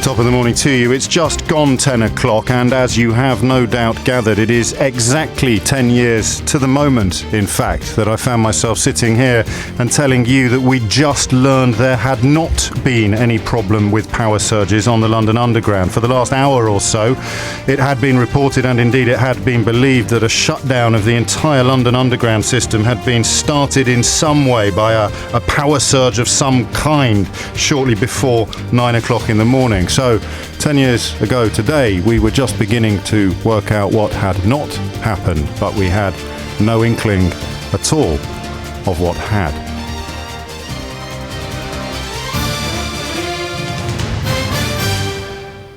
Top of the morning to you. It's just gone 10 o'clock, and as you have no doubt gathered, it is exactly 10 years to the moment, in fact, that I found myself sitting here and telling you that we just learned there had not been any problem with power surges on the London Underground. For the last hour or so, it had been reported, and indeed it had been believed, that a shutdown of the entire London Underground system had been started in some way by a power surge of some kind shortly before 9 o'clock in the morning. So 10 years ago today, we were just beginning to work out what had not happened, but we had no inkling at all of what had.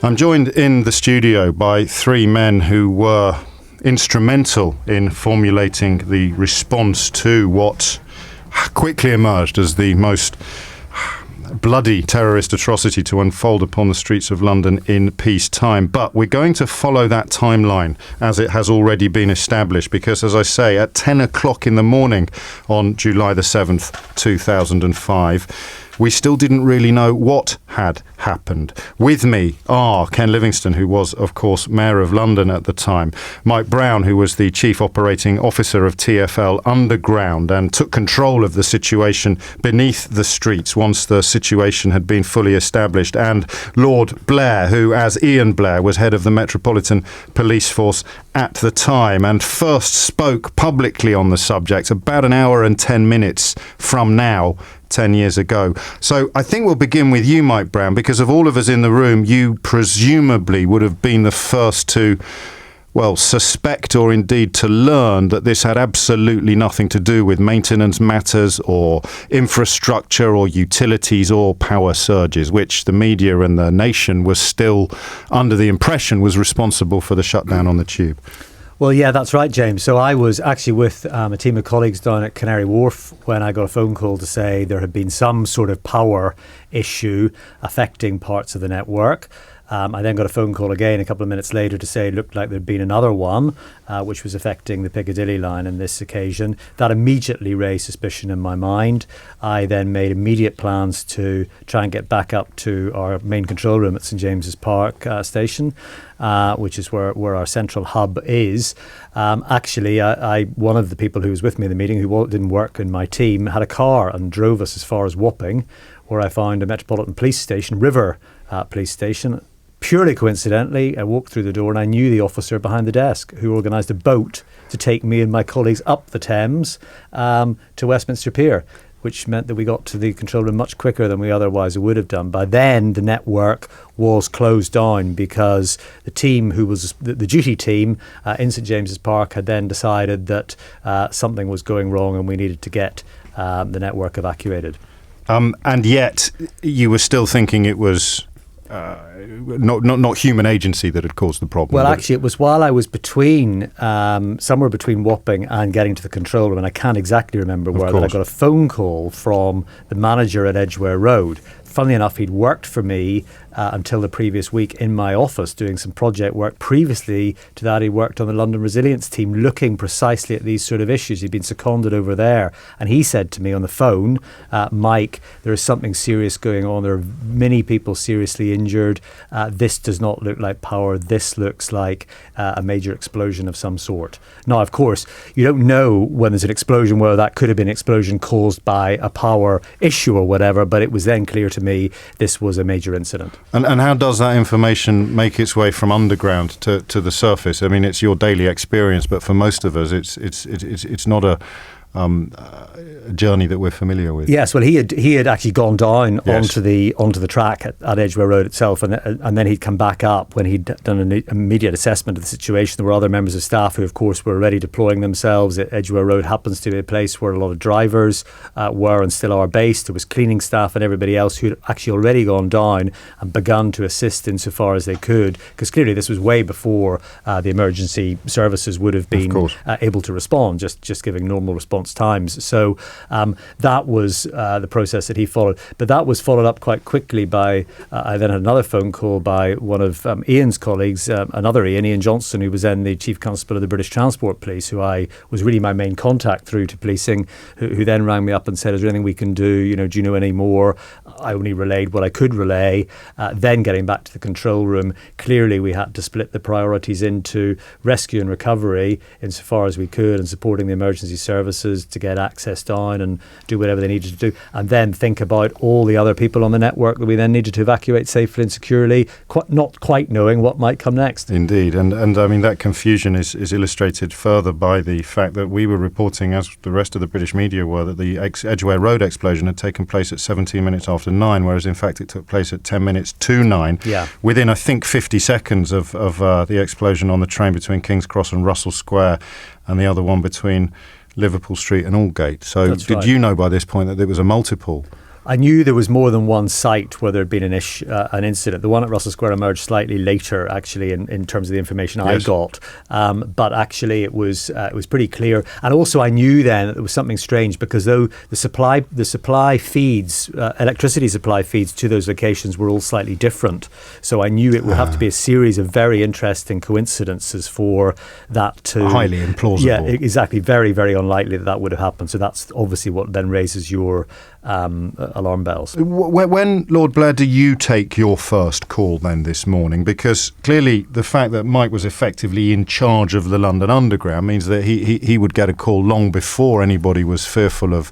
I'm joined in the studio by three men who were instrumental in formulating the response to what quickly emerged as the most bloody terrorist atrocity to unfold upon the streets of London in peacetime. But we're going to follow that timeline as it has already been established, because, as I say, at 10 o'clock in the morning on July the 7th, 2005, we still didn't really know what had happened. With me are Ken Livingstone, who was, of course, Mayor of London at the time, Mike Brown, who was the Chief Operating Officer of TfL Underground and took control of the situation beneath the streets once the situation had been fully established, and Lord Blair, who, as Ian Blair, was head of the Metropolitan Police Force at the time and first spoke publicly on the subject about an hour and 10 minutes from now, 10 years ago. So I think we'll begin with you, Mike Brown, because of all of us in the room, you presumably would have been the first to, well, suspect or indeed to learn that this had absolutely nothing to do with maintenance matters or infrastructure or utilities or power surges, which the media and the nation was still under the impression was responsible for the shutdown on the tube. Well, yeah, that's right, James. So I was actually with a team of colleagues down at Canary Wharf when I got a phone call to say there had been some sort of power issue affecting parts of the network. I then got a phone call again a couple of minutes later to say it looked like there'd been another one, which was affecting the Piccadilly line on this occasion. That immediately raised suspicion in my mind. I then made immediate plans to try and get back up to our main control room at St James's Park station, which is where our central hub is. Actually, one of the people who was with me in the meeting, who didn't work in my team, had a car and drove us as far as Wapping, where I found a Metropolitan Police Station, River Police Station. Purely coincidentally, I walked through the door and I knew the officer behind the desk who organised a boat to take me and my colleagues up the Thames to Westminster Pier, which meant that we got to the control room much quicker than we otherwise would have done. By then, the network was closed down because the team, who was the duty team in St James's Park, had then decided that something was going wrong and we needed to get the network evacuated. And yet, you were still thinking it was not human agency that had caused the problem. Well, actually, it was while I was somewhere between Wapping and getting to the control room, and I can't exactly remember where, that I got a phone call from the manager at Edgware Road. Funnily enough, he'd worked for me until the previous week in my office doing some project work. Previously to that, he worked on the London Resilience team looking precisely at these sort of issues. He'd been seconded over there. And he said to me on the phone, Mike, there is something serious going on. There are many people seriously injured. This does not look like power. This looks like a major explosion of some sort. Now, of course, you don't know when there's an explosion whether that could have been an explosion caused by a power issue or whatever, but it was then clear to me this was a major incident. And how does that information make its way from underground to the surface? I mean, it's your daily experience, but for most of us, it's not a journey that we're familiar with. Yes, well, he had actually gone down onto the track at Edgware Road itself, and then he'd come back up when he'd done an immediate assessment of the situation. There were other members of staff who, of course, were already deploying themselves. Edgware Road happens to be a place where a lot of drivers were and still are based. There was cleaning staff and everybody else who'd actually already gone down and begun to assist insofar as they could, because clearly this was way before the emergency services would have been able to respond, just giving normal response response times. So that was the process that he followed. But that was followed up quite quickly by, I then had another phone call by one of Ian's colleagues, another Ian Johnston, who was then the Chief Constable of the British Transport Police, who I was really my main contact through to policing, who then rang me up and said, is there anything we can do? Do you know any more? I only relayed what I could relay. Then getting back to the control room, clearly we had to split the priorities into rescue and recovery insofar as we could, and supporting the emergency services to get access down and do whatever they needed to do, and then think about all the other people on the network that we then needed to evacuate safely and securely, not quite knowing what might come next. Indeed, and I mean that confusion is illustrated further by the fact that we were reporting, as the rest of the British media were, that the Edgware Road explosion had taken place at 17 minutes after 9, whereas in fact it took place at 10 minutes to 9, within I think 50 seconds of the explosion on the train between King's Cross and Russell Square, and the other one between Liverpool Street and Aldgate. So did you know by this point that there was a multiple? I knew there was more than one site where there had been an incident. The one at Russell Square emerged slightly later, actually, in terms of the information I got. But actually, it was pretty clear. And also, I knew then that there was something strange, because though the supply feeds, electricity supply feeds to those locations were all slightly different. So I knew it would have to be a series of very interesting coincidences for that to highly implausible. Yeah, exactly. Very, very unlikely that would have happened. So that's obviously what then raises your alarm bells. When, Lord Blair, do you take your first call then this morning? Because clearly the fact that Mike was effectively in charge of the London Underground means that he would get a call long before anybody was fearful of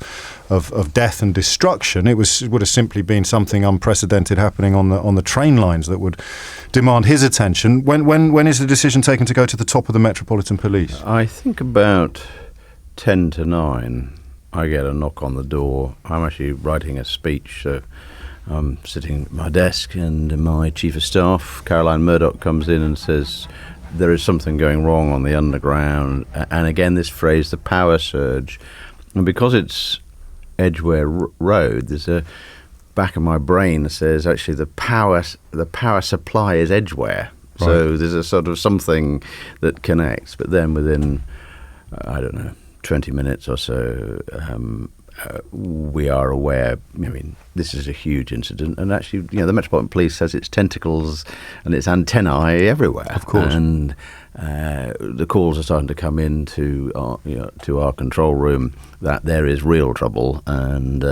death and destruction. It would have simply been something unprecedented happening on the train lines that would demand his attention. When is the decision taken to go to the top of the Metropolitan Police? I think about 10 to 9. I get a knock on the door. I'm actually writing a speech, so I'm sitting at my desk, and my Chief of Staff, Caroline Murdoch, comes in and says, there is something going wrong on the Underground. And again, this phrase, the power surge. And because it's Edgware Road, there's a back of my brain that says, actually, the power supply is Edgware. Right. So there's a sort of something that connects. But then within, I don't know, 20 minutes or so, we are aware, I mean, this is a huge incident, and actually, the Metropolitan Police has its tentacles and its antennae everywhere. Of course. And the calls are starting to come into to our control room that there is real trouble, and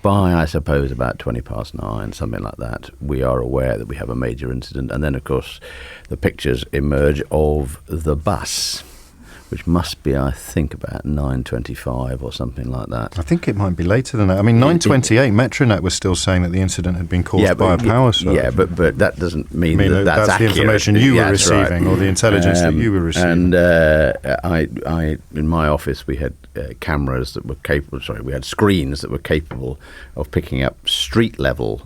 by, I suppose, about 20 past 9, something like that, we are aware that we have a major incident. And then, of course, the pictures emerge of the bus, which must be, I think, about 9:25 or something like that. I think it might be later than that. I mean, 9:28, Metronet was still saying that the incident had been caused by a power surge. Yeah, but that doesn't mean that's accurate. The information you were receiving, or the intelligence that you were receiving. And I in my office, we had cameras that were capable. Sorry, we had screens that were capable of picking up street-level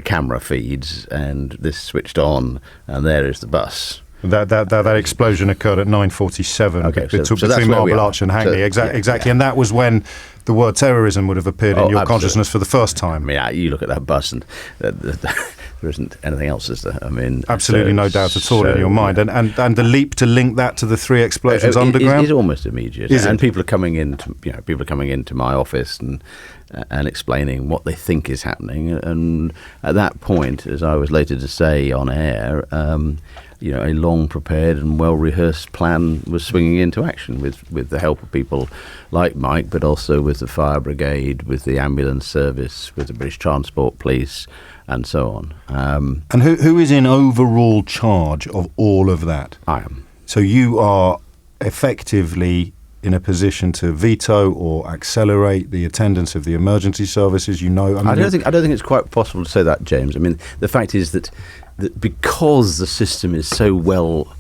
camera feeds, and this switched on, and there is the bus. That explosion occurred at 9:47 so between Marble Arch and Hackney. Exactly. And that was when the word terrorism would have appeared in your consciousness for the first time. Yeah, you look at that bus and there isn't anything else, is there? I mean, absolutely no doubt at all in your mind. And the leap to link that to the 3 explosions underground is almost immediate. And people are coming into my office and explaining what they think is happening. And at that point, as I was later to say on air, a long-prepared and well-rehearsed plan was swinging into action with the help of people like Mike, but also with the fire brigade, with the ambulance service, with the British Transport Police, and so on. And who is in overall charge of all of that? I am. So you are effectively in a position to veto or accelerate the attendance of the emergency services. I don't think it's quite possible to say that, James. I mean, the fact is that because the system is so well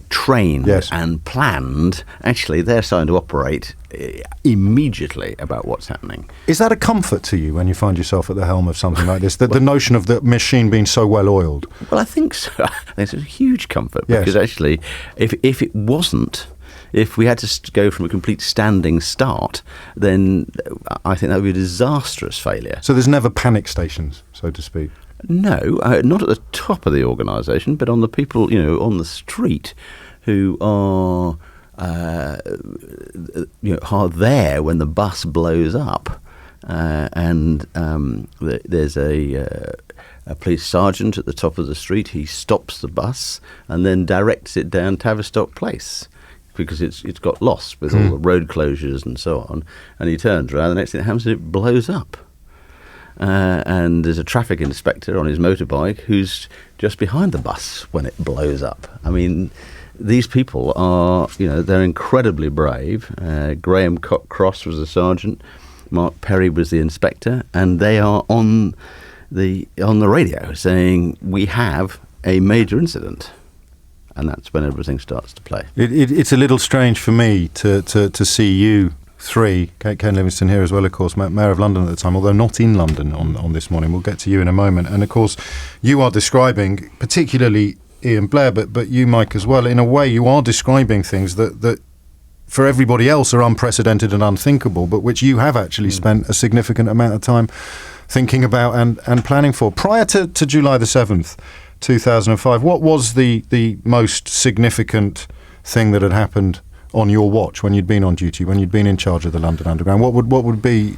trained and planned, actually they're starting to operate immediately about what's happening. Is that a comfort to you when you find yourself at the helm of something like this? The notion of the machine being so well oiled? Well, I think so. I think it's a huge comfort because actually, if it wasn't, if we had to go from a complete standing start, then I think that would be a disastrous failure. So there's never panic stations, so to speak? No, not at the top of the organisation, but on the people, on the street who are are there when the bus blows up, and there's a police sergeant at the top of the street. He stops the bus and then directs it down Tavistock Place, because it's got lost with all the road closures and so on. And he turns around, the next thing that happens is it blows up. And there's a traffic inspector on his motorbike who's just behind the bus when it blows up. I mean, these people are, they're incredibly brave. Graham Cross was the sergeant, Mark Perry was the inspector, and they are on the radio saying, we have a major incident. And that's when everything starts to play. It's a little strange for me to see you three, Ken Livingstone here as well, of course, Mayor of London at the time, although not in London on this morning. We'll get to you in a moment. And of course, you are describing, particularly Ian Blair, but you, Mike, as well, in a way you are describing things that for everybody else are unprecedented and unthinkable, but which you have actually spent a significant amount of time thinking about and planning for. Prior to July the 7th, 2005, what was the most significant thing that had happened on your watch when you'd been on duty, when you'd been in charge of the London Underground? What would be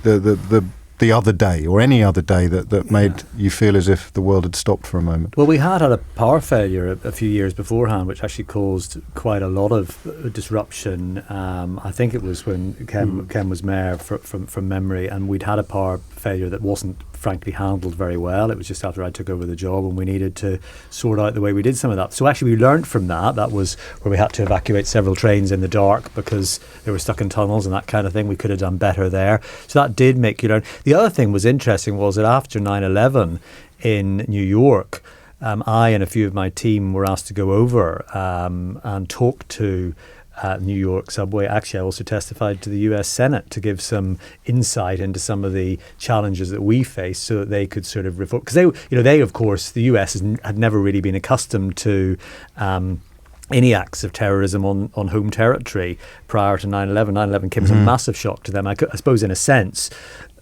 the other day, or any other day that made you feel as if the world had stopped for a moment? Well, we had a power failure a few years beforehand, which actually caused quite a lot of disruption. I think it was when Ken was mayor, from memory, and we'd had a power failure that wasn't frankly handled very well. It was just after I took over the job, and we needed to sort out the way we did some of that. So actually we learned from that. That was where we had to evacuate several trains in the dark because they were stuck in tunnels and that kind of thing. We could have done better there. So that did make you learn. The other thing was interesting was that after 9/11 in New York, I and a few of my team were asked to go over and talk to New York subway. Actually, I also testified to the US Senate to give some insight into some of the challenges that we face, so that they could sort of reform. Because they, of course, the US had never really been accustomed to any acts of terrorism on home territory prior to 9/11. 9/11 came as a massive shock to them. I suppose, in a sense,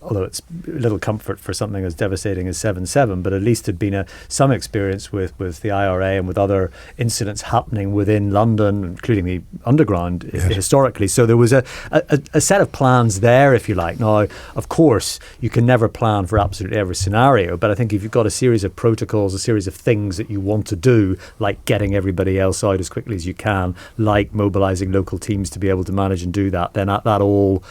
although it's a little comfort for something as devastating as 7/7, but at least there'd been some experience with the IRA and with other incidents happening within London, including the Underground, historically. So there was a set of plans there, if you like. Now, of course, you can never plan for absolutely every scenario, but I think if you've got a series of protocols, a series of things that you want to do, like getting everybody else out as quickly as you can, like mobilising local teams to be able to manage and do that, then that all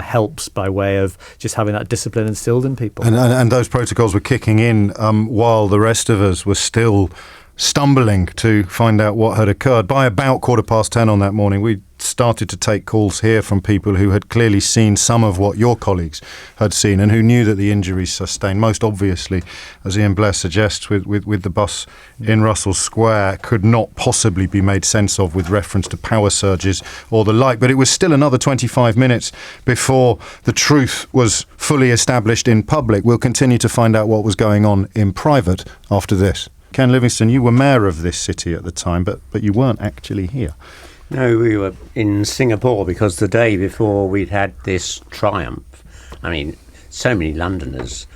helps by way of just having that discipline instilled in people. And those protocols were kicking in while the rest of us were still stumbling to find out what had occurred. By about 10:15 on that morning, we started to take calls here from people who had clearly seen some of what your colleagues had seen and who knew that the injuries sustained, most obviously, as Ian Blair suggests, with the bus in Russell Square, could not possibly be made sense of with reference to power surges or the like. But it was still another 25 minutes before the truth was fully established in public. We'll continue to find out what was going on in private after this. Ken Livingstone, you were mayor of this city at the time, but you weren't actually here. No, we were in Singapore because the day before we'd had this triumph. I mean, so many Londoners,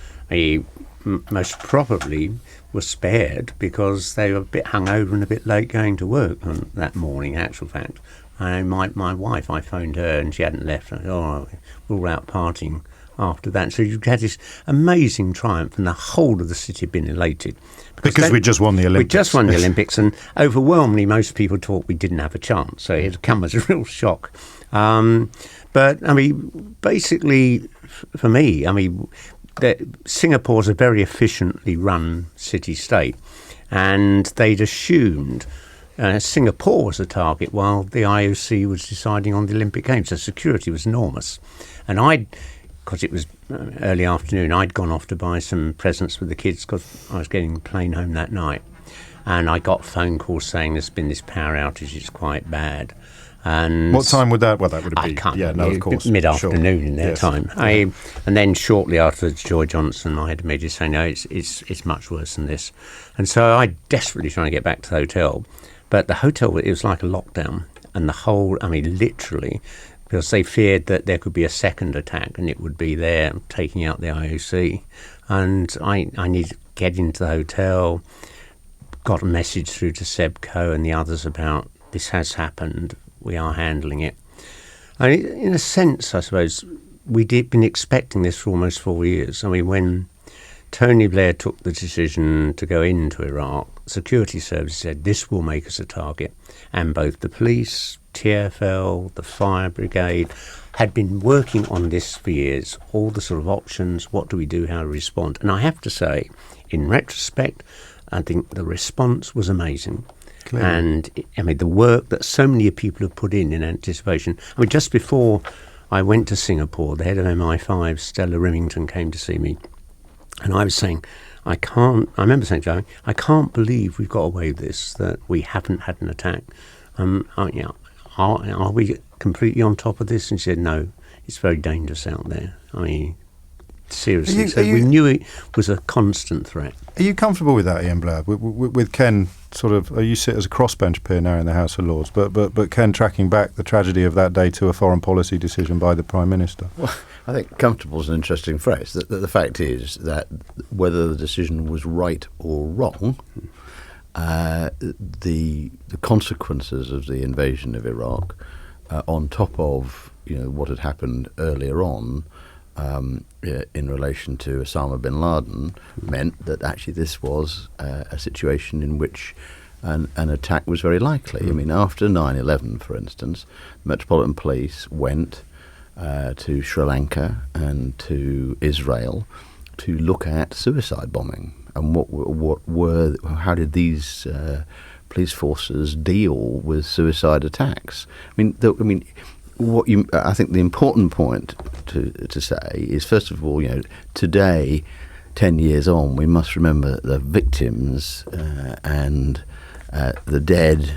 most probably, were spared because they were a bit hungover and a bit late going to work on that morning, in actual fact. And my wife, I phoned her and she hadn't left. I said, we were out partying after that. So you had this amazing triumph and the whole of the city had been elated. Because we just won the Olympics. We just won the Olympics, and overwhelmingly most people thought we didn't have a chance. So it had come as a real shock. But, I mean, basically, for me, I mean, Singapore's a very efficiently run city-state, and they'd assumed Singapore was a target while the IOC was deciding on the Olympic Games. So security was enormous. And because it was early afternoon, I'd gone off to buy some presents for the kids because I was getting the plane home that night. And I got phone calls saying there's been this power outage, it's quite bad. And what time would that? Well, that would have I been. can't. Yeah, no, of course. Mid-afternoon in their Yes. time. And then shortly afterwards, Joy Johnson, my head of media, saying, no, it's much worse than this. And so I desperately trying to get back to the hotel. But the hotel, it was like a lockdown. And the whole, I mean, literally, because they feared that there could be a second attack and it would be there taking out the IOC. And I needed to get into the hotel, got a message through to Sebco and the others about this has happened. we are handling it. And in a sense, I suppose, we'd been expecting this for almost 4 years. I mean, when Tony Blair took the decision to go into Iraq, security services said this will make us a target. And both the police, TfL, the fire brigade had been working on this for years, all the sort of options, what do we do, how to respond. And I have to say, in retrospect, I think the response was amazing. Clearly. And I mean, the work that so many people have put in anticipation. I mean, just before I went to Singapore, the head of MI5, Stella Remington, came to see me. And I was saying, I remember saying to her, I can't believe we've got away with this, that we haven't had an attack. Are we completely on top of this? And she said, no, it's very dangerous out there. I mean, seriously. So we knew it was a constant threat. Are you comfortable with that, Ian Blair? With Ken sort of, you sit as a crossbench peer now in the House of Lords, but Ken tracking back the tragedy of that day to a foreign policy decision by the Prime Minister? Well, I think comfortable is an interesting phrase. The fact is that whether the decision was right or wrong, the consequences of the invasion of Iraq, on top of what had happened earlier on, in relation to Osama bin Laden, meant that actually this was a situation in which an attack was very likely. I mean, after 9/11, for instance, the Metropolitan Police went to Sri Lanka and to Israel to look at suicide bombing and how did these police forces deal with suicide attacks. I think the important point to say is, first of all, today, 10 years on, we must remember the victims and the dead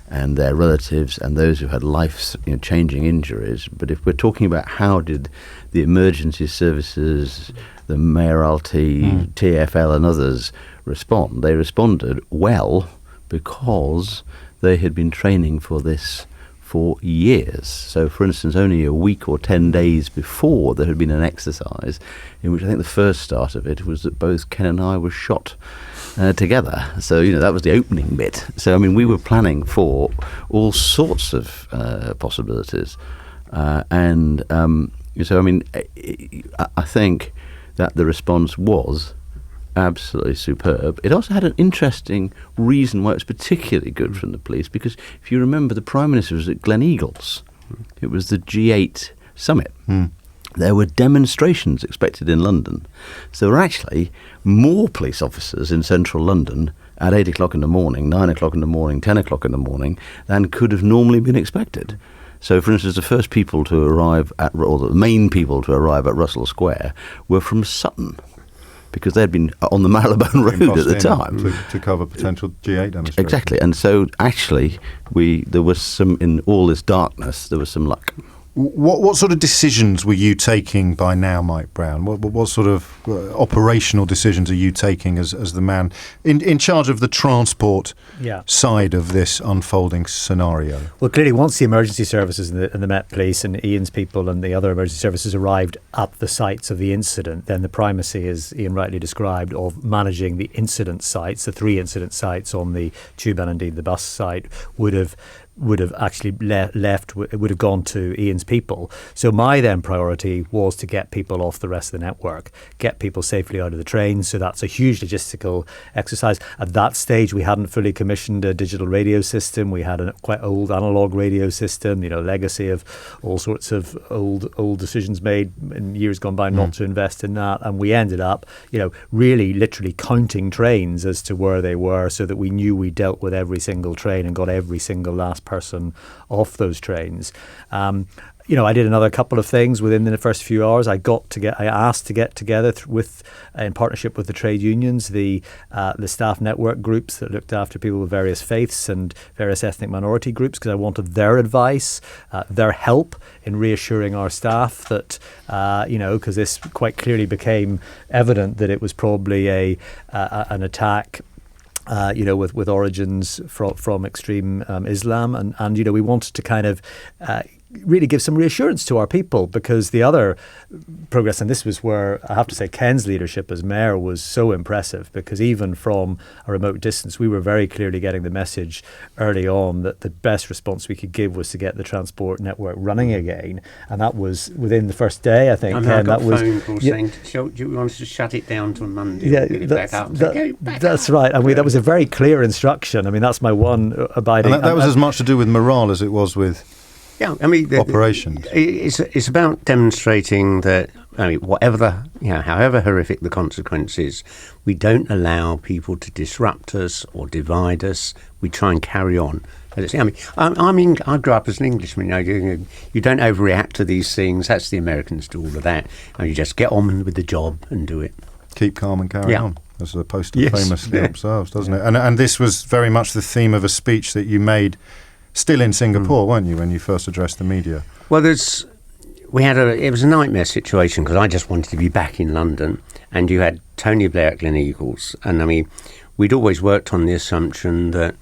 and their relatives and those who had life-changing injuries. But if we're talking about how did the emergency services, the Mayoralty, TfL and others respond, they responded well because they had been training for this for years. So, for instance, only a week or 10 days before, there had been an exercise in which I think the first start of it was that both Ken and I were shot together. So, that was the opening bit. So, I mean, we were planning for all sorts of possibilities. So, I mean, I think that the response was absolutely superb. It also had an interesting reason why it was particularly good from the police, because if you remember, the Prime Minister was at Gleneagles. It was the G8 summit. There were demonstrations expected in London. So there were actually more police officers in central London at 8 o'clock in the morning, 9 o'clock in the morning, 10 o'clock in the morning than could have normally been expected. So, for instance, the first people to arrive or the main people to arrive at Russell Square were from Sutton, because they'd been on the Marylebone Road at the time. To cover potential G8 demonstrations. Exactly. And so, actually, there was some, in all this darkness, there was some luck. What sort of decisions were you taking by now, Mike Brown? What sort of operational decisions are you taking as the man in charge of the transport side of this unfolding scenario? Well, clearly, once the emergency services and the Met Police and Ian's people and the other emergency services arrived at the sites of the incident, then the primacy, as Ian rightly described, of managing the incident sites, the 3 incident sites on the tube and indeed the bus site, would have actually would have gone to Ian's people. So my then priority was to get people off the rest of the network, get people safely out of the trains. So that's a huge logistical exercise. At that stage, we hadn't fully commissioned a digital radio system. We had a quite old analog radio system, legacy of all sorts of old decisions made in years gone by not to invest in that. And we ended up, really literally counting trains as to where they were, so that we knew we dealt with every single train and got every single last person off those trains. I did another couple of things within the first few hours. I asked to get together in partnership with the trade unions, the staff network groups that looked after people with various faiths and various ethnic minority groups, because I wanted their advice, their help in reassuring our staff that, because this quite clearly became evident that it was probably an attack with origins from extreme Islam, and we wanted to kind of really give some reassurance to our people, because the other progress, and this was where I have to say Ken's leadership as mayor was so impressive, because even from a remote distance, we were very clearly getting the message early on that the best response we could give was to get the transport network running again. And that was within the first day, I think. I got a phone call saying, do you want us to shut it down till Monday? Yeah, get it back up. That's right. I mean, that was a very clear instruction. I mean, that's my one abiding. And that was as much to do with morale as it was with operations. It's about demonstrating that, I mean, however horrific the consequences, we don't allow people to disrupt us or divide us. We try and carry on. I mean, I grew up as an Englishman. You don't overreact to these things. That's the Americans do all of that. And you just get on with the job and do it. Keep calm and carry on, as the poster famously observes, doesn't it? And this was very much the theme of a speech that you made still in Singapore, weren't you, when you first addressed the media? Well, it was a nightmare situation, because I just wanted to be back in London, and you had Tony Blair at Gleneagles, and I mean, we'd always worked on the assumption that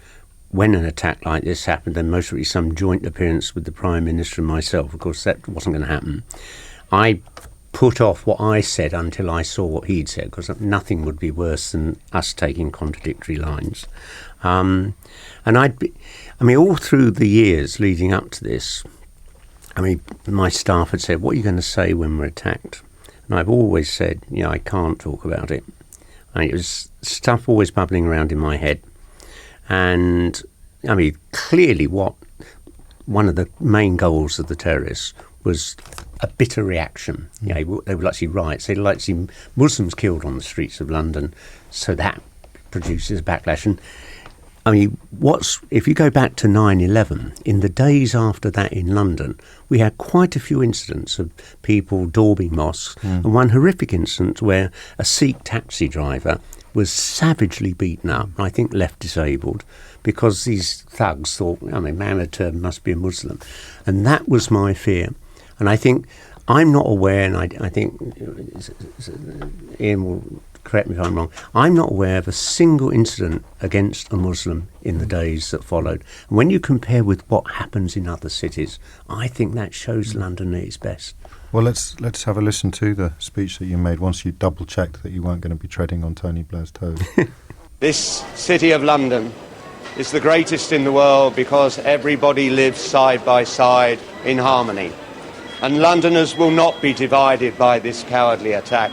when an attack like this happened, there most likely some joint appearance with the Prime Minister and myself. Of course, that wasn't going to happen. I put off what I said until I saw what he'd said, because nothing would be worse than us taking contradictory lines. And all through the years leading up to this, I mean, my staff had said, what are you going to say when we're attacked? And I've always said, I can't talk about it. And it was stuff always bubbling around in my head. And, I mean, clearly one of the main goals of the terrorists was a bitter reaction. They would like to see riots. They'd like to see Muslims killed on the streets of London. So that produces a backlash. And I mean, if you go back to 9/11, in the days after that in London, we had quite a few incidents of people daubing mosques, and one horrific incident where a Sikh taxi driver was savagely beaten up, I think left disabled, because these thugs thought, Mohammed must be a Muslim. And that was my fear. And I think I'm not aware, and I think Ian will correct me if I'm wrong, I'm not aware of a single incident against a Muslim in the days that followed. And when you compare with what happens in other cities, I think that shows London at its best. Well, let's have a listen to the speech that you made once you double-checked that you weren't going to be treading on Tony Blair's toes. This city of London is the greatest in the world because everybody lives side by side in harmony. And Londoners will not be divided by this cowardly attack.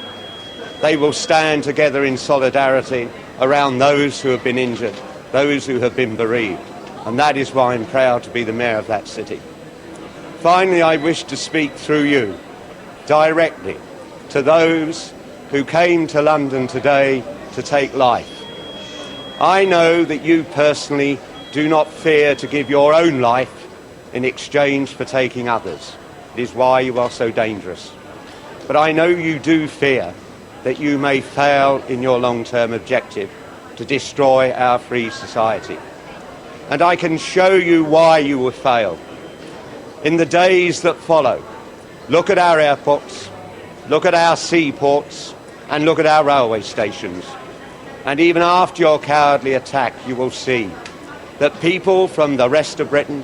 They will stand together in solidarity around those who have been injured, those who have been bereaved. And that is why I'm proud to be the mayor of that city. Finally, I wish to speak through you directly to those who came to London today to take life. I know that you personally do not fear to give your own life in exchange for taking others. It is why you are so dangerous. But I know you do fear that you may fail in your long-term objective to destroy our free society. And I can show you why you will fail. In the days that follow, look at our airports, look at our seaports, and look at our railway stations. And even after your cowardly attack, you will see that people from the rest of Britain,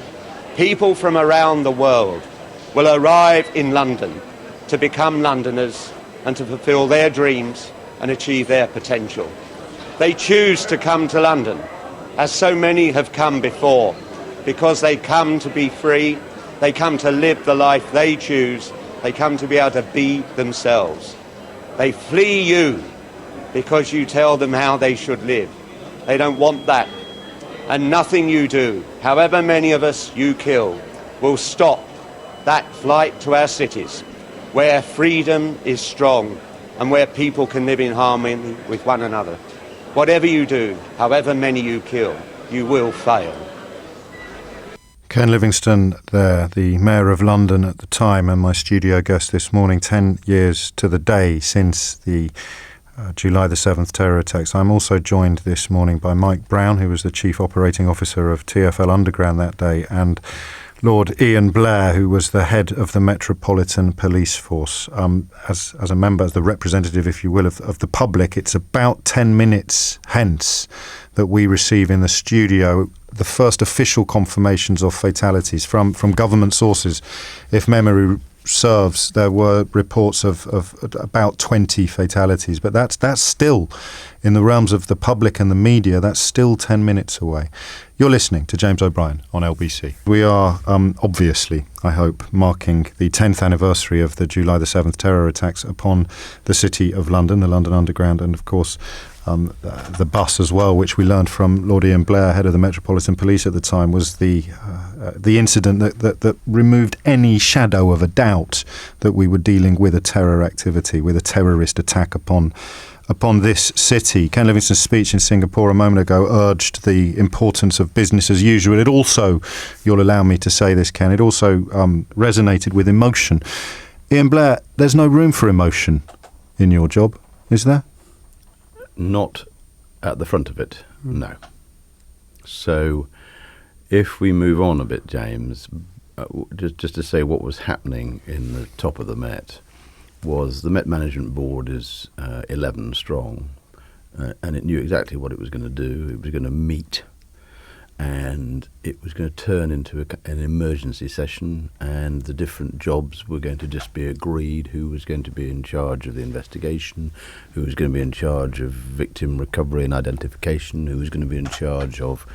people from around the world, will arrive in London to become Londoners and to fulfil their dreams and achieve their potential. They choose to come to London, as so many have come before, because they come to be free, they come to live the life they choose, they come to be able to be themselves. They flee you because you tell them how they should live. They don't want that. And nothing you do, however many of us you kill, will stop that flight to our cities, where freedom is strong and where people can live in harmony with one another. Whatever you do, however many you kill, you will fail. Ken Livingstone there, the Mayor of London at the time, and my studio guest this morning, 10 years to the day since the July the 7th terror attacks. I'm also joined this morning by Mike Brown, who was the Chief Operating Officer of TfL Underground that day, and Lord Ian Blair, who was the head of the Metropolitan Police Force. As a member, as the representative, if you will, of the public, it's about 10 minutes hence that we receive in the studio the first official confirmations of fatalities from government sources. If memory serves, there were reports of about 20 fatalities, but that's still, in the realms of the public and the media, that's still 10 minutes away. You're listening to James O'Brien on LBC. We are obviously, I hope, marking the 10th anniversary of the July the 7th terror attacks upon the City of London, the London Underground, and of course the bus as well, which we learned from Lord Ian Blair, head of the Metropolitan Police at the time, was the incident that removed any shadow of a doubt that we were dealing with a terror activity, with a terrorist attack upon this city. Ken Livingstone's speech in Singapore a moment ago urged the importance of business as usual. It also, you'll allow me to say this, Ken, it also resonated with emotion. Ian Blair, there's no room for emotion in your job, is there? Not at the front of it, no. So if we move on a bit, James, just to say what was happening in the top of the Met was the Met Management Board is 11 strong, and it knew exactly what it was going to do. It was going to meet, and it was going to turn into an emergency session, and the different jobs were going to just be agreed, who was going to be in charge of the investigation, who was going to be in charge of victim recovery and identification, who was going to be in charge of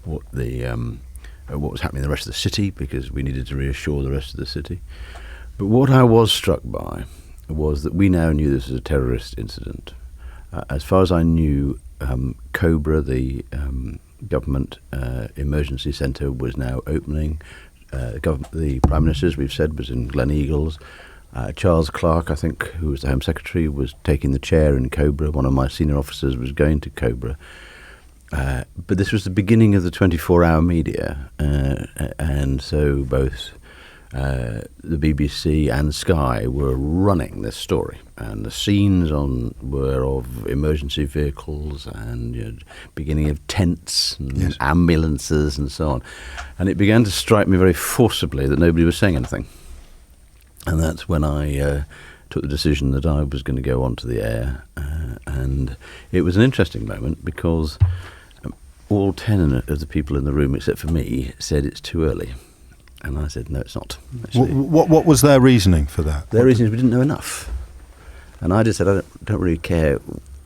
what was happening in the rest of the city, because we needed to reassure the rest of the city. But what I was struck by was that we now knew this was a terrorist incident. As far as I knew, COBRA, the government emergency centre, was now opening. The Prime Minister, as we've said, was in Gleneagles. Charles Clarke, I think, who was the Home Secretary, was taking the chair in COBRA. One of my senior officers was going to COBRA. But this was the beginning of the 24-hour media, and so both the BBC and Sky were running this story, and the scenes were of emergency vehicles and beginning of tents and ambulances and so on. And it began to strike me very forcibly that nobody was saying anything. And that's when I took the decision that I was going to go onto the air. And it was an interesting moment because all 10 of the people in the room, except for me, said it's too early. And I said, no, it's not. What was their reasoning for that? Their reason is we didn't know enough. And I just said, I don't really care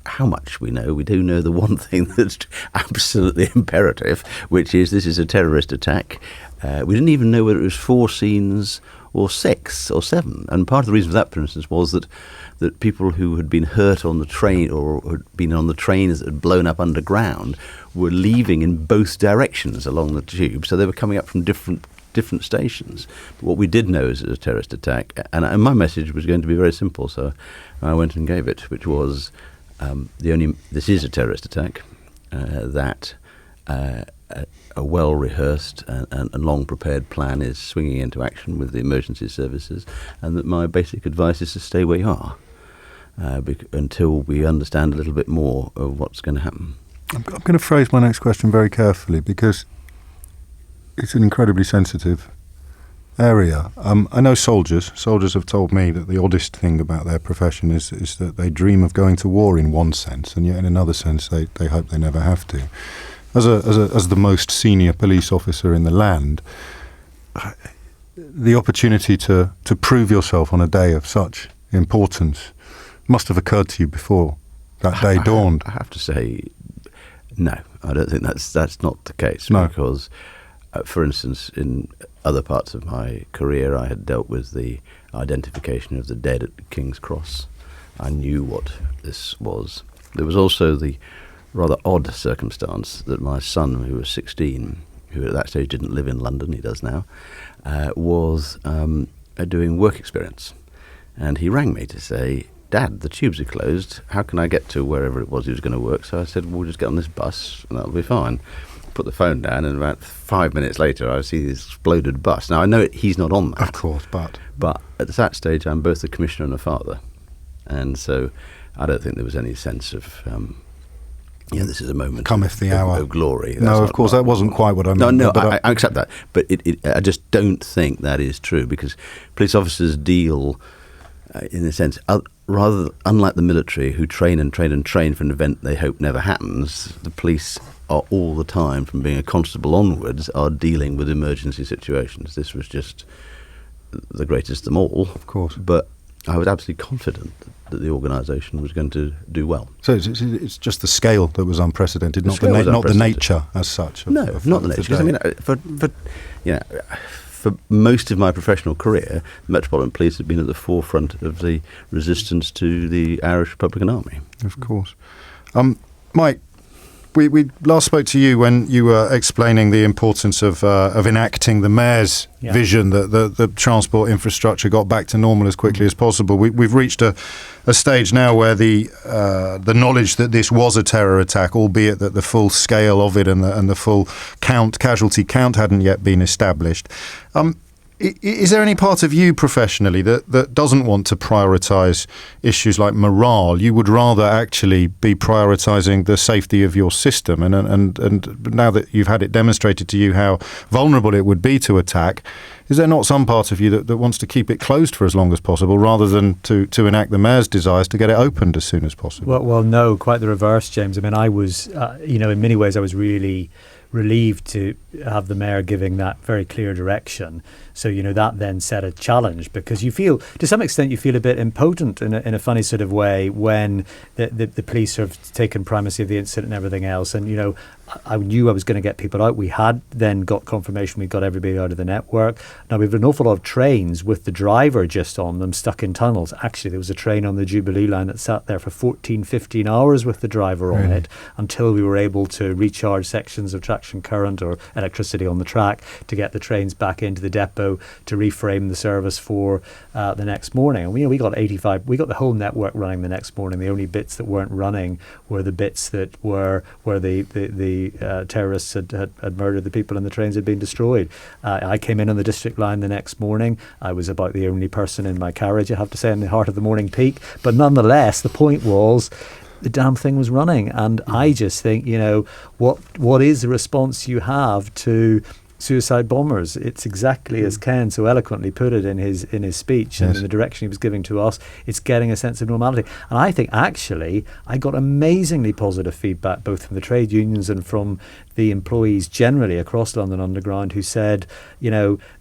how much we know. We do know the one thing that's absolutely imperative, which is this is a terrorist attack. We didn't even know whether it was 4 scenes or 6 or 7. And part of the reason for that, for instance, was that people who had been hurt on the train or had been on the trains that had blown up underground were leaving in both directions along the tube. So they were coming up from different stations. But what we did know is it was a terrorist attack, and my message was going to be very simple, so I went and gave it, which was this is a terrorist attack, that a well-rehearsed and long-prepared plan is swinging into action with the emergency services, and that my basic advice is to stay where you are until we understand a little bit more of what's going to happen. I'm going to phrase my next question very carefully, because it's an incredibly sensitive area. I know soldiers have told me that the oddest thing about their profession is that they dream of going to war in one sense, and yet in another sense they hope they never have to. As the most senior police officer in the land, the opportunity to prove yourself on a day of such importance must have occurred to you before that day dawned. I have to say, no, I don't think that's not the case. No. Because for instance, in other parts of my career, I had dealt with the identification of the dead at King's Cross. I knew what this was. There was also the rather odd circumstance that my son, who was 16, who at that stage didn't live in London, he does now, was doing work experience. And he rang me to say, Dad, the tubes are closed. How can I get to wherever it was he was going to work? So I said, well, we'll just get on this bus and that'll be fine. Put the phone down, and about 5 minutes later I see this exploded bus. Now I know he's not on that, Of course, but at that stage I'm both a commissioner and a father, and so I don't think there was any sense of this is a moment cometh the hour of glory. That's no, of not- course, that wasn't quite what I No, meant. no, but I accept that, but I just don't think that is true, because police officers deal, in a sense, rather unlike the military, who train and train and train for an event they hope never happens. The police are all the time, from being a constable onwards, are dealing with emergency situations. This was just the greatest of them all, Of course. But I was absolutely confident that the organisation was going to do well. So it's just the scale that was unprecedented, The not scale was not the unprecedented. nature as such. Not the nature. Because, I mean, for most of my professional career, the Metropolitan Police have been at the forefront of the resistance to the Irish Republican Army. Of course. Mike, we last spoke to you when you were explaining the importance of enacting the mayor's vision that the transport infrastructure got back to normal as quickly as possible. We've reached a stage now where the knowledge that this was a terror attack, albeit that the full scale of it and the full casualty count hadn't yet been established. Is there any part of you professionally that doesn't want to prioritise issues like morale? You would rather actually be prioritising the safety of your system, and now that you've had it demonstrated to you how vulnerable it would be to attack, is there not some part of you that wants to keep it closed for as long as possible, rather than to enact the mayor's desires to get it opened as soon as possible? Well, no, quite the reverse, James. I mean, I was, in many ways, I was really relieved to have the mayor giving that very clear direction. So, that then set a challenge, because you feel, to some extent, you feel a bit impotent in a funny sort of way when the police have taken primacy of the incident and everything else. And, I knew I was going to get people out. We had then got confirmation we got everybody out of the network. Now, we've an awful lot of trains with the driver just on them, stuck in tunnels. Actually, there was a train on the Jubilee line that sat there for 14, 15 hours with the driver on it, until we were able to recharge sections of traction current or electricity on the track to get the trains back into the depot to reframe the service for the next morning. And we got the whole network running the next morning. The only bits that weren't running were the bits that were where the terrorists had murdered the people and the trains had been destroyed. I came in on the district line the next morning. I was about the only person in my carriage, I have to say, in the heart of the morning peak. But nonetheless, the point was, the damn thing was running. And I just think, what is the response you have to suicide bombers? It's exactly as Ken so eloquently put it in his speech, and in the direction he was giving to us. It's getting a sense of normality. And I think actually I got amazingly positive feedback, both from the trade unions and from the employees generally across London Underground, who said,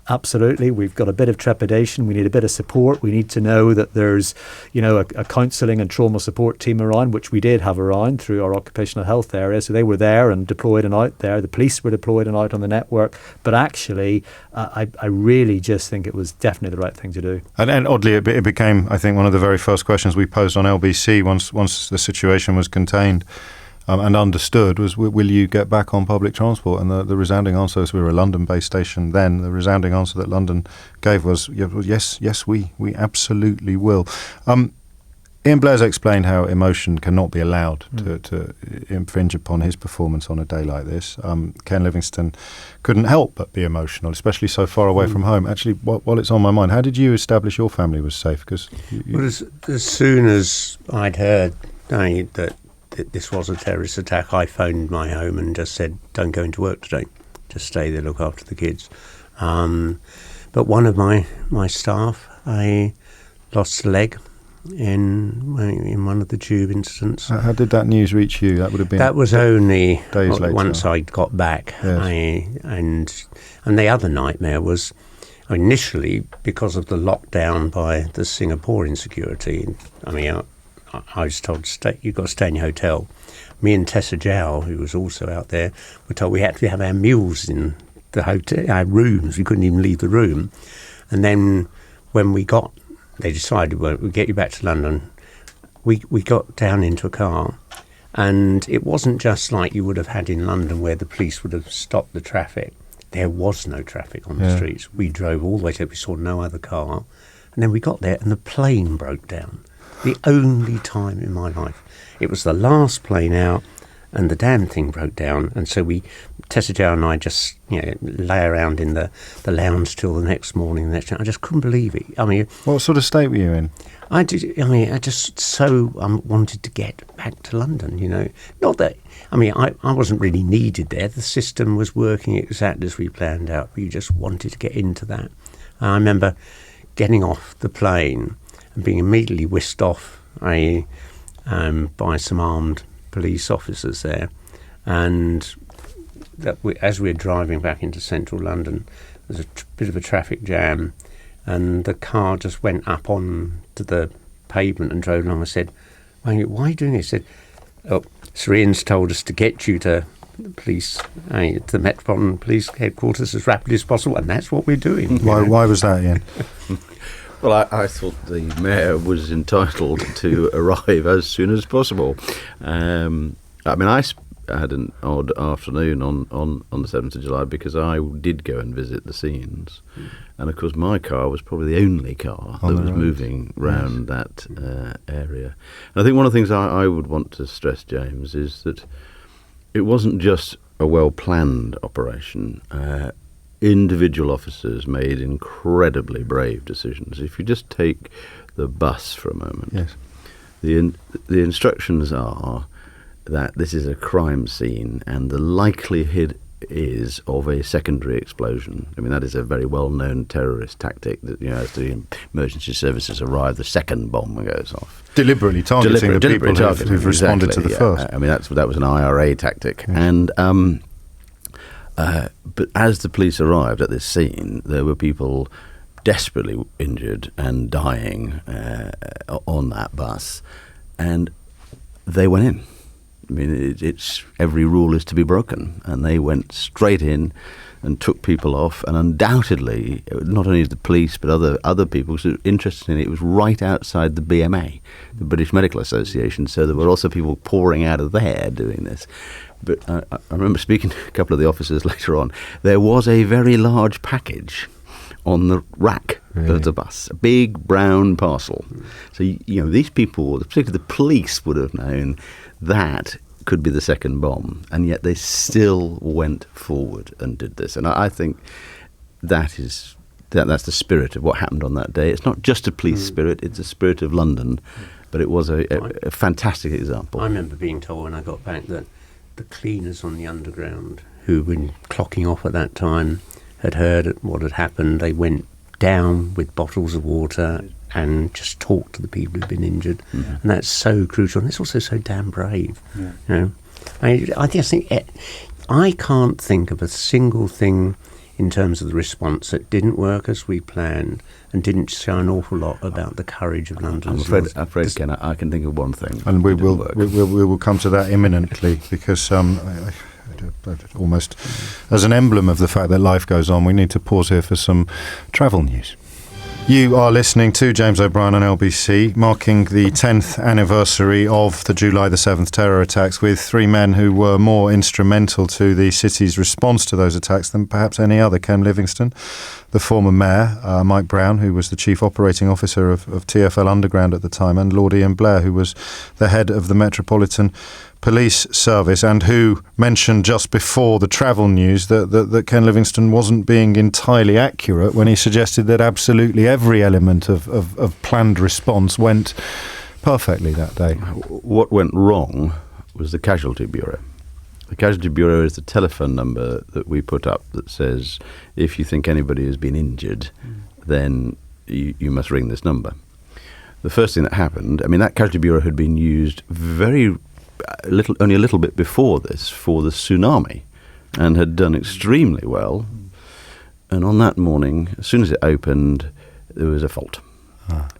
absolutely, we've got a bit of trepidation, we need a bit of support, we need to know that there's a counselling and trauma support team around, which we did have around through our occupational health area. So they were there and deployed and out there. The police were deployed and out on the network. But actually, I really just think it was definitely the right thing to do. And oddly, it became, I think, one of the very first questions we posed on LBC once the situation was contained and understood was, will you get back on public transport? And the resounding answer, as we were a London-based station then, the resounding answer that London gave was, yes, we absolutely will. Ian Blair's explained how emotion cannot be allowed to infringe upon his performance on a day like this. Ken Livingstone couldn't help but be emotional, especially so far away from home. Actually, while it's on my mind, how did you establish your family was safe? Because as soon as I'd heard that this was a terrorist attack, I phoned my home and just said, don't go into work today, just stay there, look after the kids. But one of my staff, I lost a leg in one of the tube incidents. How did that news reach you? That was only days later. Once I got back. Yes. And the other nightmare was initially because of the lockdown by the Singaporean security. I was told, you've got to stay in your hotel. Me and Tessa Jow, who was also out there, were told we had to have our meals in the hotel, our rooms. We couldn't even leave the room. And then when they decided, well, we'll get you back to London. We got down into a car, and it wasn't just like you would have had in London where the police would have stopped the traffic. There was no traffic on the streets. We drove all the way to, we saw no other car. And then we got there and the plane broke down. The only time in my life. It was the last plane out, and the damn thing broke down. And so Tessa Jo and I just lay around in the lounge till the next morning. I just couldn't believe it. I mean, What sort of state were you in? I just so wanted to get back to London, Not that, I wasn't really needed there. The system was working exactly as we planned out, but you just wanted to get into that. I remember getting off the plane and being immediately whisked off by some armed police officers there. And as we were driving back into central London, there was a bit of a traffic jam, and the car just went up on to the pavement and drove along. I said, why are you doing this? He said, Sir Ian's told us to get you to the police, to the Metropolitan Police Headquarters as rapidly as possible, and that's what we're doing. Why was that, Ian? Well, I thought the mayor was entitled to arrive as soon as possible. I had an odd afternoon on the 7th of July because I did go and visit the scenes. And, of course, my car was probably the only car that was moving round that area. And I think one of the things I would want to stress, James, is that it wasn't just a well-planned operation. Individual officers made incredibly brave decisions. If you just take the bus for a moment, yes. The instructions are that this is a crime scene and the likelihood is of a secondary explosion. I mean, that is a very well-known terrorist tactic that, as the emergency services arrive, the second bomb goes off. Deliberately targeting the people who've responded to the first. I mean, that was an IRA tactic. Yeah. And but as the police arrived at this scene, there were people desperately injured and dying on that bus, and they went in. I mean, it's every rule is to be broken, and they went straight in and took people off, and undoubtedly, not only the police but other people. So interestingly, it was right outside the BMA, the British Medical Association, so there were also people pouring out of there doing this. But I remember speaking to a couple of the officers later on. There was a very large package on the rack of the bus, a big brown parcel. So, these people, particularly the police, would have known that could be the second bomb, and yet they still went forward and did this. And I think that's the spirit of what happened on that day. It's not just a police spirit, it's a spirit of London, but it was a fantastic example. I remember being told when I got back that the cleaners on the underground, who had been clocking off at that time, had heard what had happened. They went down with bottles of water and just talked to the people who'd been injured. And that's so crucial. And it's also so damn brave. I just think I can't think of a single thing in terms of the response that didn't work as we planned and didn't show an awful lot about the courage of London. I'm afraid Ken, I can think of one thing. And we will come to that imminently, because almost as an emblem of the fact that life goes on, we need to pause here for some travel news. You are listening to James O'Brien on LBC, marking the 10th anniversary of the July the 7th terror attacks, with three men who were more instrumental to the city's response to those attacks than perhaps any other. Ken Livingston, the former mayor, Mike Brown, who was the chief operating officer of TfL Underground at the time, and Lord Ian Blair, who was the head of the Metropolitan Police Service, and who mentioned just before the travel news that Ken Livingston wasn't being entirely accurate when he suggested that absolutely every element of planned response went perfectly that day. What went wrong was the Casualty Bureau. The Casualty Bureau is the telephone number that we put up that says if you think anybody has been injured, then you must ring this number. The first thing that happened, that Casualty Bureau had been used only a little bit before this for the tsunami, and had done extremely well. And on that morning, as soon as it opened, there was a fault.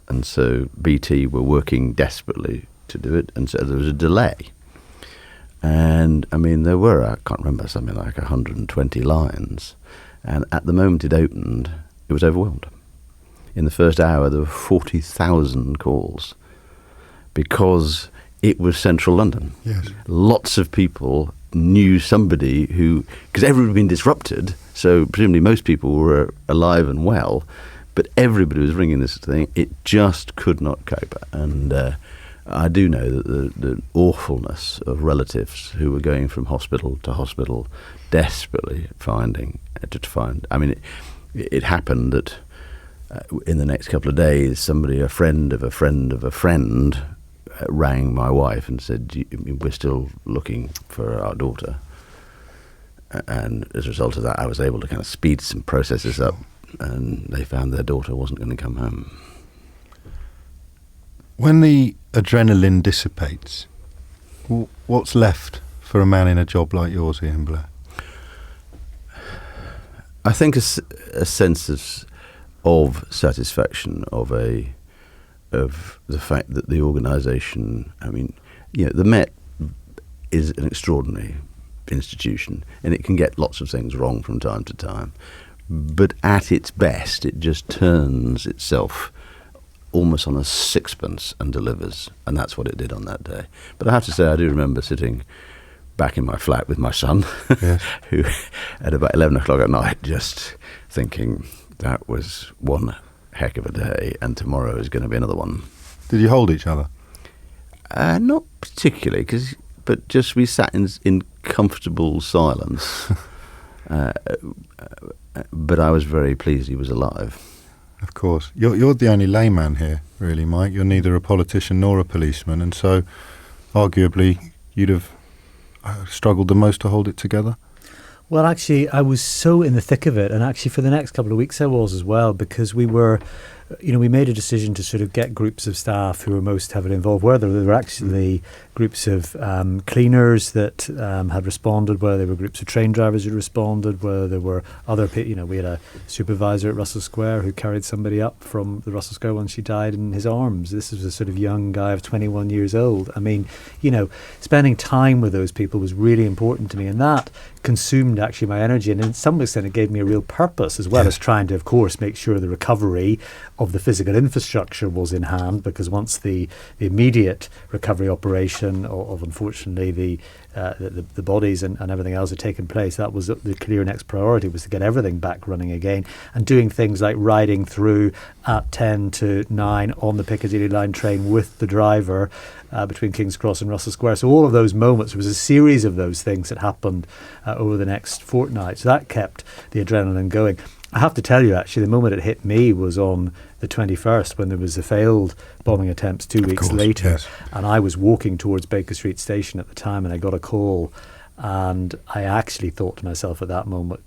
And so BT were working desperately to do it, and so there was a delay. And there were, I can't remember, something like 120 lines. And at the moment it opened, it was overwhelmed. In the first hour, there were 40,000 calls, because it was central London. Yes. Lots of people knew somebody because everybody had been disrupted, so presumably most people were alive and well, but everybody was ringing this thing. It just could not cope. And I do know that the awfulness of relatives who were going from hospital to hospital, desperately finding to find. I mean, it happened that in the next couple of days, somebody, a friend of a friend of a friend, rang my wife and said, "We're still looking for our daughter." And as a result of that, I was able to kind of speed some processes up, and they found their daughter wasn't going to come home. When the adrenaline dissipates, what's left for a man in a job like yours, Ian Blair? I think a sense of satisfaction of the fact that the organisation. I mean, the Met is an extraordinary institution, and it can get lots of things wrong from time to time. But at its best, it just turns itself almost on a sixpence and delivers, and that's what it did on that day. But I have to say, I do remember sitting back in my flat with my son, yes. who at about 11 o'clock at night just thinking that was one heck of a day, and tomorrow is going to be another one. Did you hold each other? Not particularly, but just we sat in comfortable silence. But I was very pleased he was alive. Of course. You're the only layman here, really, Mike. You're neither a politician nor a policeman, and so arguably you'd have struggled the most to hold it together. Well, actually, I was so in the thick of it, and actually for the next couple of weeks I was as well, because we were, we made a decision to sort of get groups of staff who were most heavily involved, whether they were actually groups of cleaners that had responded, whether they were groups of train drivers who responded, whether there were other people. We had a supervisor at Russell Square who carried somebody up from the Russell Square when she died in his arms. This was a sort of young guy of 21 years old. I mean, spending time with those people was really important to me, and that consumed actually my energy, and in some extent it gave me a real purpose, as well as trying to, of course, make sure the recovery of the physical infrastructure was in hand, because once the immediate recovery operation of unfortunately the bodies and everything else had taken place, that was the clear next priority, was to get everything back running again, and doing things like riding through at 10 to 9 on the Piccadilly line train with the driver between King's Cross and Russell Square. So all of those moments, there was a series of those things that happened over the next fortnight. So that kept the adrenaline going. I have to tell you, actually, the moment it hit me was on the 21st, when there was a failed bombing attempt 2 weeks later. Yes. And I was walking towards Baker Street Station at the time, and I got a call. And I actually thought to myself at that moment,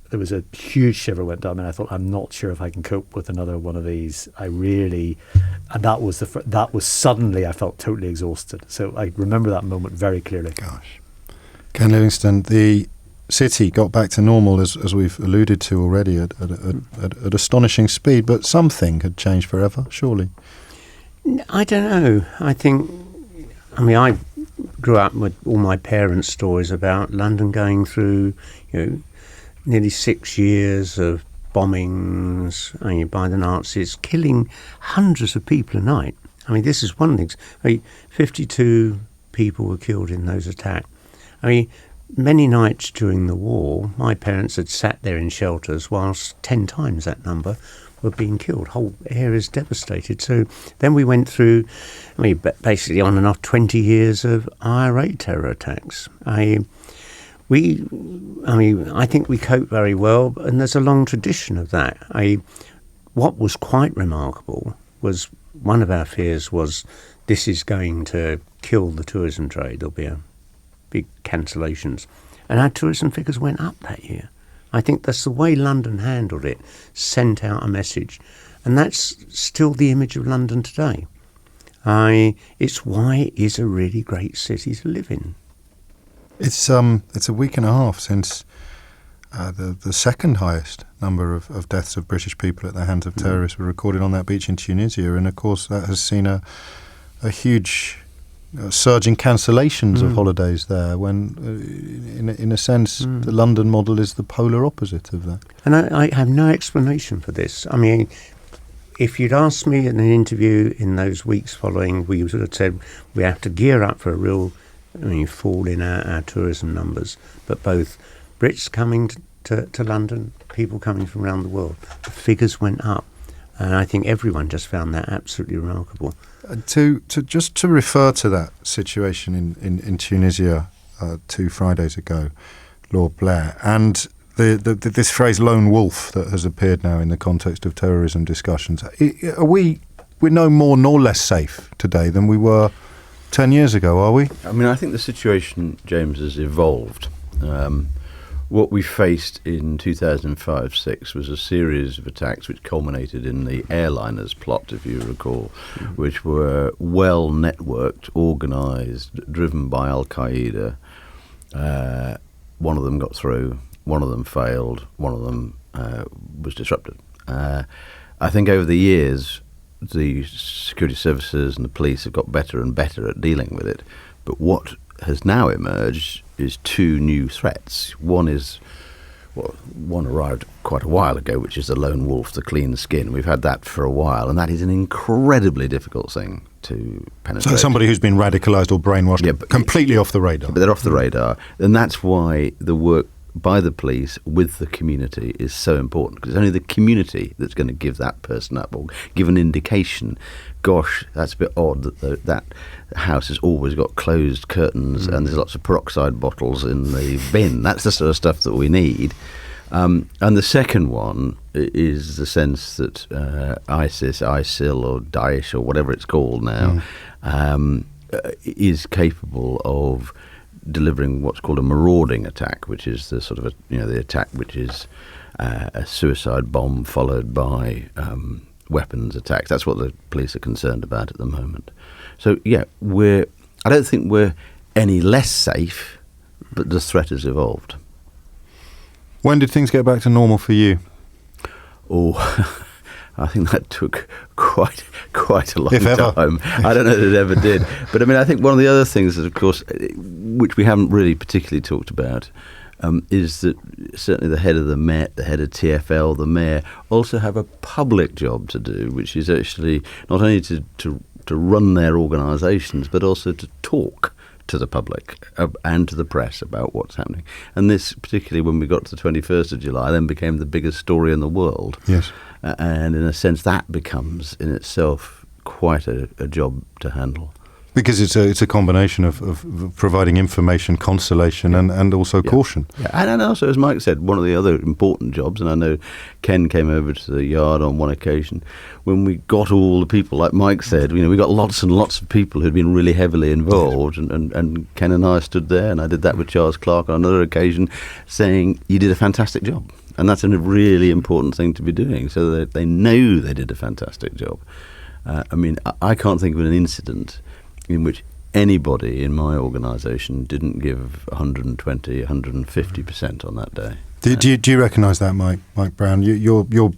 there was a huge shiver went down, and I thought, I'm not sure if I can cope with another one of these. And that was suddenly, I felt totally exhausted. So I remember that moment very clearly. Gosh. Ken Livingstone, the city got back to normal, as we've alluded to already, at astonishing speed, but something had changed forever, surely. I don't know. I I grew up with all my parents' stories about London going through, nearly 6 years of bombings by the Nazis, killing hundreds of people a night. This is one thing. 52 people were killed in those attacks. Many nights during the war, my parents had sat there in shelters whilst 10 times that number were being killed. Whole areas devastated. So then we went through, basically on and off 20 years of IRA terror attacks. I think we cope very well, and there's a long tradition of that. What was quite remarkable was one of our fears was this is going to kill the tourism trade. There'll be big cancellations. And our tourism figures went up that year. I think that's the way London handled it, sent out a message. And that's still the image of London today. It's why it is a really great city to live in. It's a week and a half since the second highest number of deaths of British people at the hands of terrorists were recorded on that beach in Tunisia, and of course that has seen a huge surge in cancellations of holidays there, when in a sense the London model is the polar opposite of that. And I have no explanation for this. If you'd asked me in an interview in those weeks following, we would have said we have to gear up for a real fall in our tourism numbers, but both Brits coming to London, people coming from around the world, the figures went up, and I think everyone just found that absolutely remarkable. To refer to that situation in Tunisia 2 Fridays ago, Lord Blair, and this phrase "lone wolf" that has appeared now in the context of terrorism discussions. We're no more nor less safe today than we were 10 years ago, are we? I mean, I think the situation, James, has evolved. What we faced in 2005-06 was a series of attacks which culminated in the airliners plot, if you recall, which were well networked, organised, driven by Al-Qaeda. One of them got through, one of them failed, one of them was disrupted. I think over the years, the security services and the police have got better and better at dealing with it. But what has now emerged is 2 new threats. One arrived quite a while ago, which is the lone wolf, the clean skin. We've had that for a while, and that is an incredibly difficult thing to penetrate. So somebody who's been radicalised or brainwashed, completely off the radar. But they're off the radar, and that's why the work by the police with the community is so important, because it's only the community that's going to give that person up or give an indication. Gosh, that's a bit odd that that house has always got closed curtains and there's lots of peroxide bottles in the bin. That's the sort of stuff that we need. And the second one is the sense that ISIS, ISIL or Daesh or whatever it's called now is capable of delivering what's called a marauding attack, which is the sort of the attack which is a suicide bomb followed by weapons attacks. That's what the police are concerned about at the moment. So yeah, I don't think we're any less safe, but the threat has evolved. When did things get back to normal for you? Oh, I think that took quite a long If ever. time. I don't know that it ever did. But I mean, I think one of the other things that, of course, which we haven't really particularly talked about, is that certainly the head of the Met, the head of TfL, the mayor, also have a public job to do, which is actually not only to run their organisations, but also to talk to the public and to the press about what's happening. And this, particularly when we got to the 21st of July, then became the biggest story in the world. Yes. And in a sense, that becomes in itself quite a job to handle. Because it's a combination of providing information, consolation, and also caution. Yeah. And also, as Mike said, one of the other important jobs, and I know Ken came over to the yard on one occasion, when we got all the people, like Mike said, we got lots and lots of people who'd been really heavily involved, and Ken and I stood there, and I did that with Charles Clarke on another occasion, saying, you did a fantastic job. And that's a really important thing to be doing, so that they know they did a fantastic job. I mean, I can't think of an incident in which anybody in my organisation didn't give 120, 150% on that day. Do you recognise that, Mike Brown? Your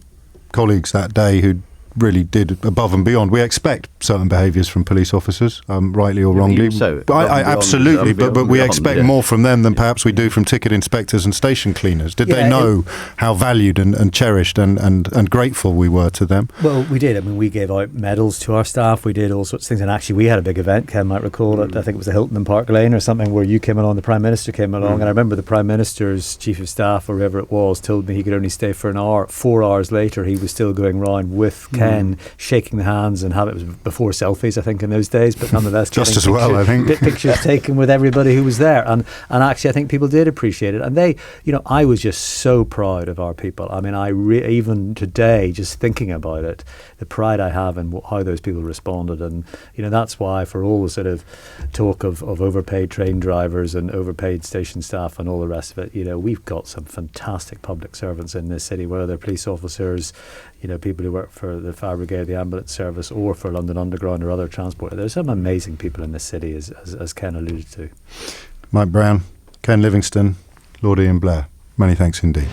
colleagues that day who really did above and beyond. We expect certain behaviours from police officers, rightly or wrongly. I absolutely, but we expect more from them than perhaps we do from ticket inspectors and station cleaners. Did they know how valued and cherished and grateful we were to them? Well, we did. I mean, we gave out medals to our staff. We did all sorts of things. And actually, we had a big event, Ken might recall, I think it was the Hilton in Park Lane or something, where you came along, the Prime Minister came along. And I remember the Prime Minister's Chief of Staff, or whoever it was, told me he could only stay for an hour. 4 hours later, he was still going round with Ken, shaking the hands, and it was before selfies, I think, in those days, but nonetheless just as well, I think, pictures taken with everybody who was there, and actually I think people did appreciate it, and they, I was just so proud of our people. I mean, even today, just thinking about it, the pride I have in how those people responded, and that's why, for all the sort of talk of overpaid train drivers and overpaid station staff and all the rest of it, we've got some fantastic public servants in this city, whether they're police officers, people who work for the fire brigade, the ambulance service, or for London Underground or other transport. There's some amazing people in this city, as Ken alluded to. Mike Brown, Ken Livingstone, Lord Ian Blair, many thanks indeed.